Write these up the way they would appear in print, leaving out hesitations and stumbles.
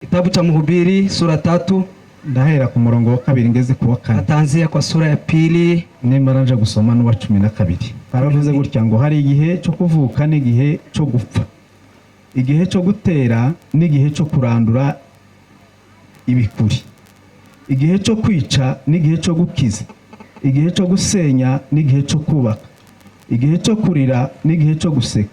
Kitabu cha Mhubiri sura 3 ndahera ku murongo wa 2 ngeze ku wa 4. Atanzia kwa sura ya 2 nimara nje gusoma n'uwa 12. Baravuze gutya ngo hari igihe cyo kuvuka n'igihe cyo gupfa, igihe cyo gutera n'igihe cyo kurandura ibikuri, igihe cyo kwica n'igihe cyo gukiza, igihe cyo gusenya n'igihe cyo kubaka, igihe cyo kurira n'igihe cyo guseka,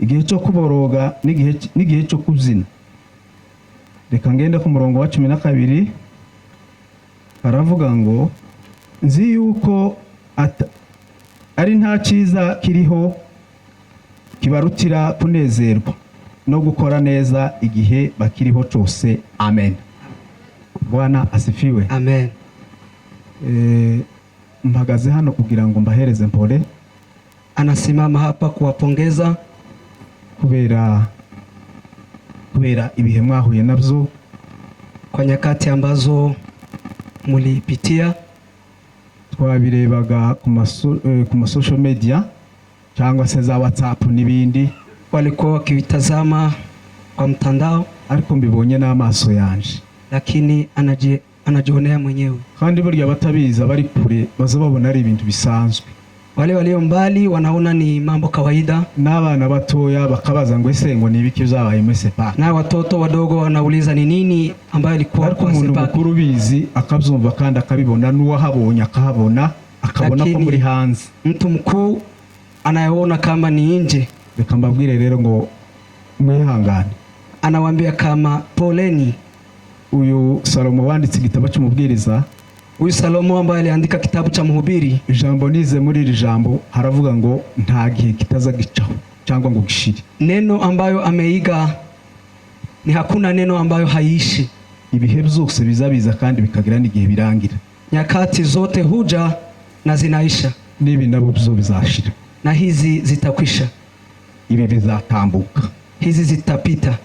igihe cyo kuboroga n'igihe cyo kuzina. Reka ngende ku murongo wa 12. Aravuga ngo nzi yuko ari nta cyiza kiriho kibarutira kunezerwa no gukora neza igihe bakiriho cyose. Amen. Bwana asifiwe. Amen. Mpagaze hano kugira ngo mbahereze mpole. Anasimama hapa kuwapongeza kubera ibihe mwahuye nabyo, kwa nyakati ambazo mulipitia. Twabirebaga ku social media cyangwa se za WhatsApp n'ibindi, walikuwa wakitazama kwa mtandao, ariko mbibonye n'amaso yanje, lakini anajionea mwenyewe. Kandi burya batabiza bari kure baza babona ari ibintu bisanzwe. Wale walio mbali wanaona ni mambo kawaida, n'abana batoya bakabaza ngo ese ngo nibiki byabaye muri Cepac, na watoto wadogo wanauliza ni nini ambayo ilikuwa kwa Cepac. Umuntu mukuru bizi akabyumva kandi akabibona, n'uwahabonye akahabona akabona ko muri hanze. Mtu mkuu anayeona kama ni nje. Reka mbabwire rero ngo mwihangane, anawaambia kama poleni. Uyu Salomo wanditse igitabo cy'umubwiriza, uyu Salomo ambaye aliandika kitabu cha Mhubiri, ijambo nize muri iri jambo haravuga ngo nta gihe kitaza gicaho cyangwa ngo gishire. Neno ambayo ameiga ni hakuna neno ambayo haishi. Ibihe byose bizabiza kandi bikagira n'igihe birangira. Nyakati zote huja na zinaisha, nibi nabo byo bizashira, na hizi zitakwisha. Ibi bizatambuka, hizi zitapita.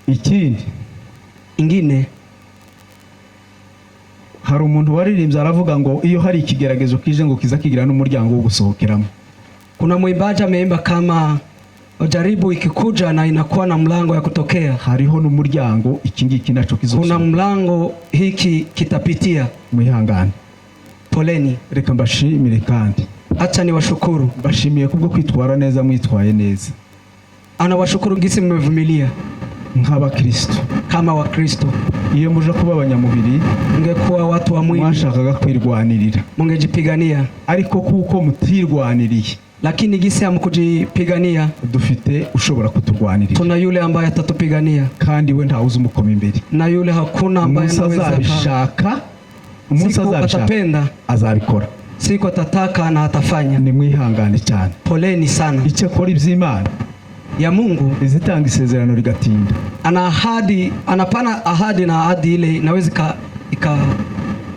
Ikindi ingine, hari umuntu waririmbye aravuga ngo iyo hari ikigeragezo kije ngo kiza kigira n'umuryango wo gusohokeramo. Kuna mwimbaji ameimba kama jaribu ikikuja na inakuwa na mlango ya kutokea. Hariho n'umuryango iki ngiki naco kizosohoka. Kuna mlango hiki kitapitia. Mwihangane. Poleni. Reka mbashimire kandi. Acha ni washukuru. Bashimiye kubwo kwitwara neza, mwitwaye neza. Anawashukuru gisi mmevumilia nk'abakristo, kama wa Kristo. Iyo muje kuba abanyamubiri, mungekuwa watu wa mwili, mwashakaga kwirwanirira, mungejipigania. Ariko kuko mutirwaniriye, lakini gisi hamkujipigania, dufite ushobora kuturwanirira. Tuna yule ambaye atatupigania, kandi we ntawuzi umukoma imbere. Na yule hakuna ambaye anaweza azabishaka. Umunsi azabishaka azabikora, siku atataka na atafanya. Ni mwihangane cyane. Poleni sana. Icyo kora iby'Imana ya Mungu izitanga isezerano rigatinda. Ana ahadi, anapana ahadi, na ahadi ile inaweza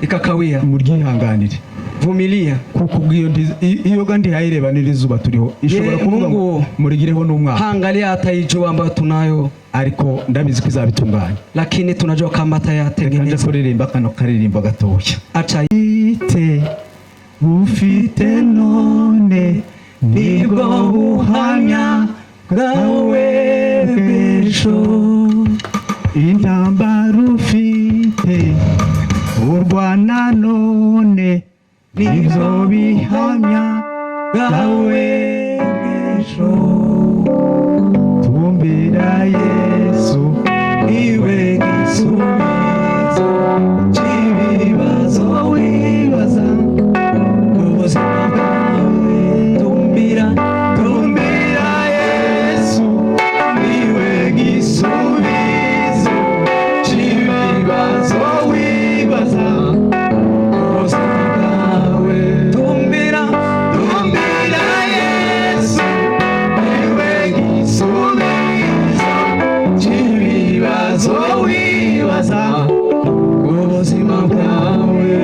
ikakawia. Muryihanganire, vumilia, kuko iyo gandi hayireba nirizuba turiho ishobora kuvuga ngo murigireho n'umwaka. Hangalia ataijua ambayo tunayo, ariko ndabizi ko izabitunganya, lakini tunajua kama atayatengeneza. Kanje kuririmba kano karirimbo gatoya. Acha ite ufite none nibwo buhamya bwawe bw'ejo, intambara ufite urwana none nibyo bihamya bwawe bw'ejo. Tumbira Yesu iwe gisubizo cy'ibibazo wibaza mu buzima bwawe. Tumbira Yesu iwe gisubizo cy'ibibazo wibaza mu buzima bwawe. Tumbira Yesu iwe gisubizo cy'ibibazo wibaza mu buzima bwawe.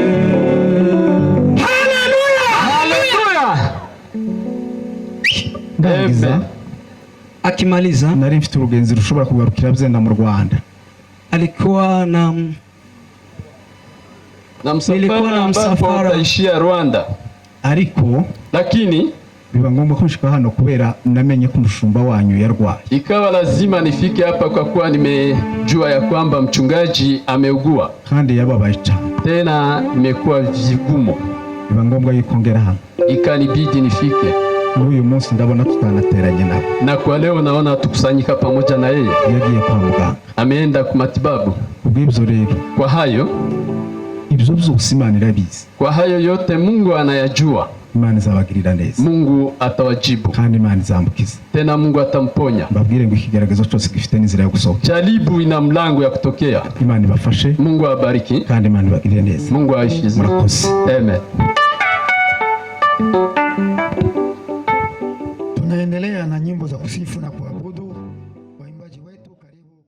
Ndagiza akimaliza, nari mfite urugenzi rushobora kugarukira byenda mu Rwanda. Alikuwa na msafara utaishia Rwanda, ariko lakini biba ngombwa ko nshika hano kubera namenye ko umushumba wanyu yarwaye. Ikawa lazima nifike hapa kwa kuwa nimejua ya kwamba mchungaji ameugua. Kandi yababaye cyane. Tena imekuwa vigumu. Biba ngombwa yuko ngera hano. Ikanibidi nifike. Uyu munsi ndabona tutanateranye nabo. Na kwa leo naona tukusanyika pamoja na yeye. Yagiye kwa muganga. Ameenda ku matibabu. Kubw'ibyo rero. Kwa hayo ibyo byose Imana irabizi. Kwa hayo yote Mungu anayajua. Imana izabagirira neza. Mungu atawajibu. Kandi Imana izambukiza. Tena Mungu atamponya. Mbabwire ngo ikigaragazo cyose gifite n'inzira yo gusohoka. Jaribu ina mlango ya kutokea. Imana ibafashe. Mungu awabariki. Kandi Imana ibagirire neza. Mungu aishize. Murakoze. Amen. Tunaendelea na nyimbo za kusifu na kuabudu. Waimbaji wetu karibu.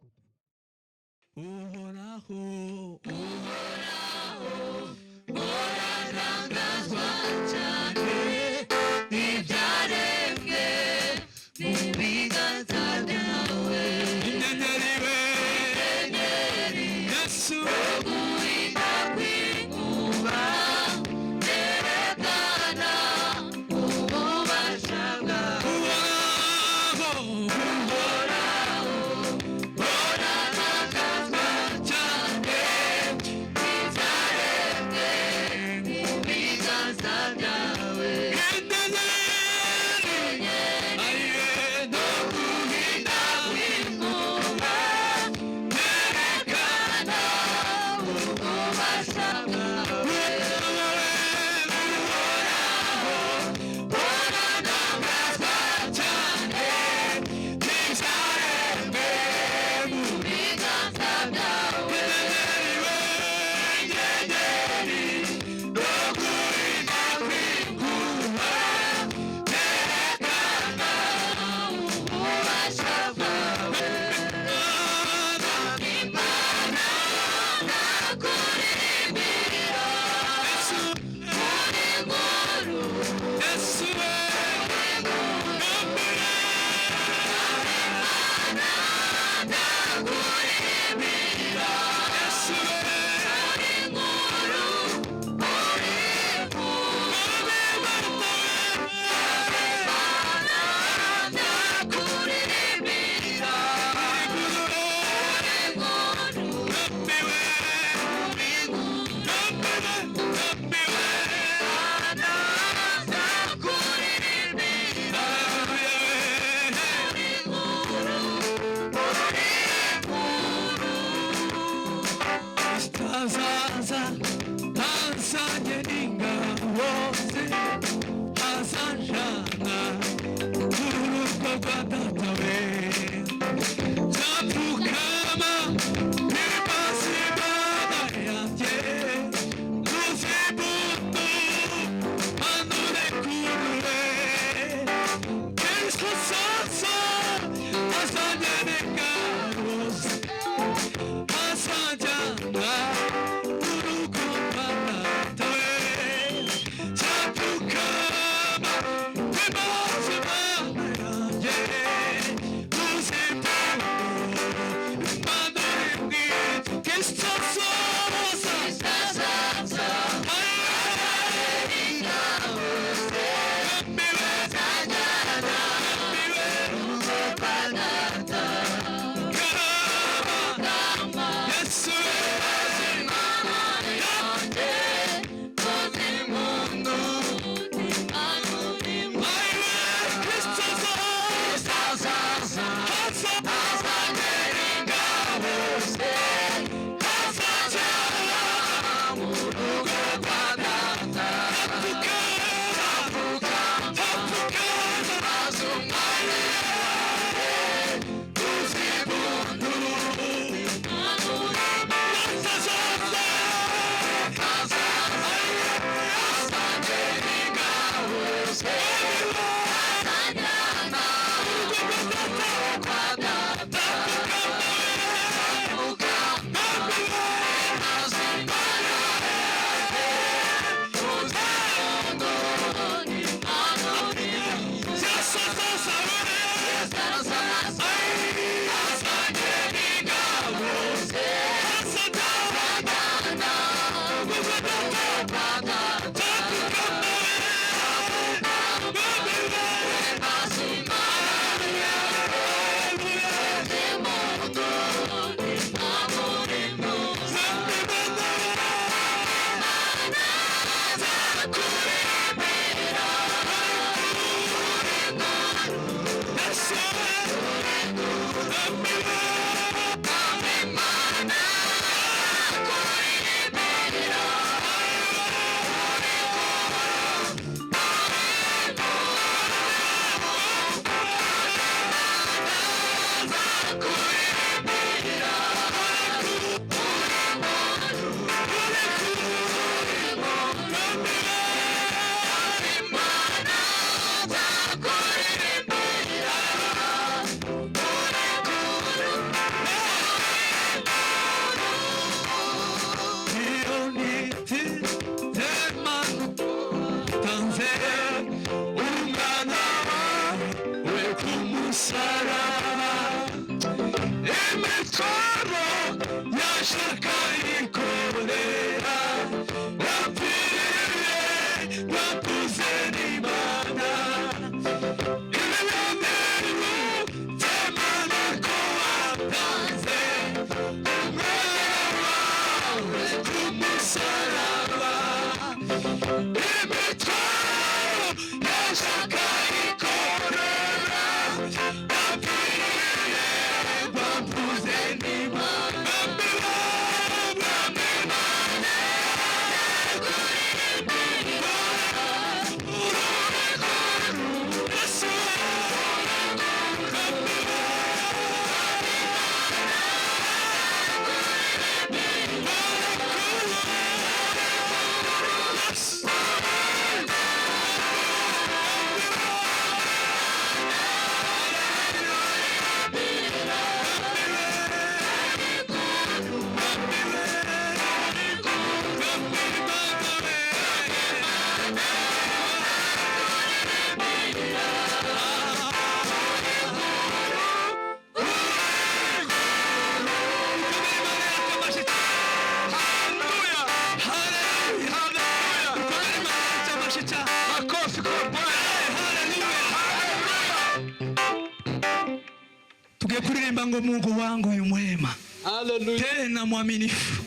Ngo Mungu wangu yu mwema. Haleluya. Tena mwaminifu.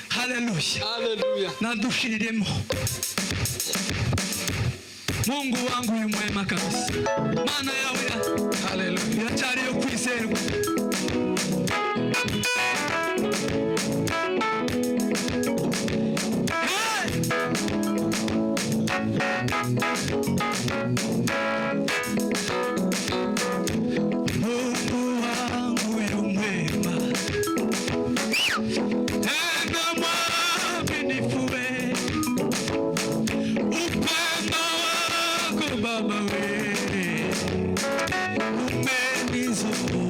Haleluya. Haleluya. Na dushiriremo. Mungu wangu yu mwema kabisa. Mana yawe ya. Haleluya. Yachari yo kwizerwa. Baba we, umenizuku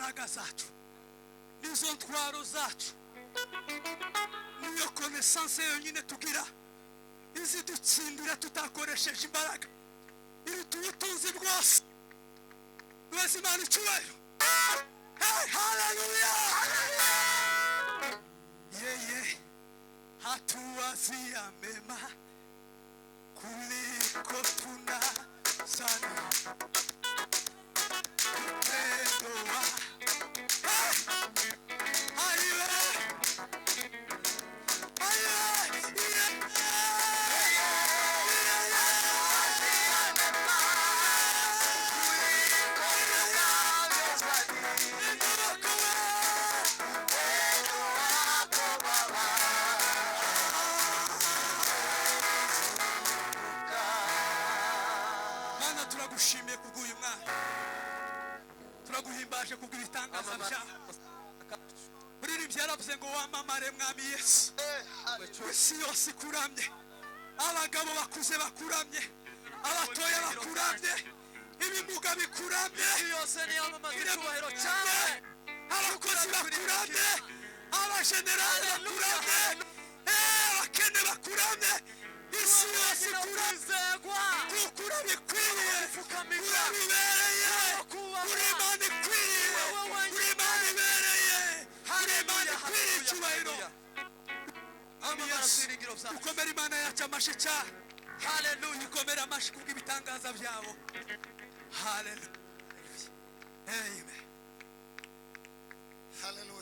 mbaraga zacu, nizo ntwaro zacu, niyo connaissance yonyine tugira izi dutsindira tutakoresheje imbaraga, iri tubutunzi bwose. Tuweze Imana icyubahiro. Hey, hallelujah. Yeye hatuwazia mema kuliko tunazani. Upendo turagushimiye kubw'uyu mwana, turaguhimbaje kubw'ibitangaza byawe. Uririmbye yaravuze ngo wamamare mwami Yesu, isi yose ikuramye, abagabo bakuze bakuramye, abatoya bakuramye, ibimuga bikuramye, icyubahiro cyawe, abakozi bakuramye, abajenerali bakuramye, abakene bakuramye, isi yose ikuramye, kukura bikwiye, urabibereye, uri Imana ikwiye, uri Imana ibereye, uri Imana ikwiye icyubahiro. Dukomere Imana yacu amashyi cyane. Haleluya. Dukomere amashyi kubw'ibitangaza byabo. Haleluya. Amen. Hallelujah.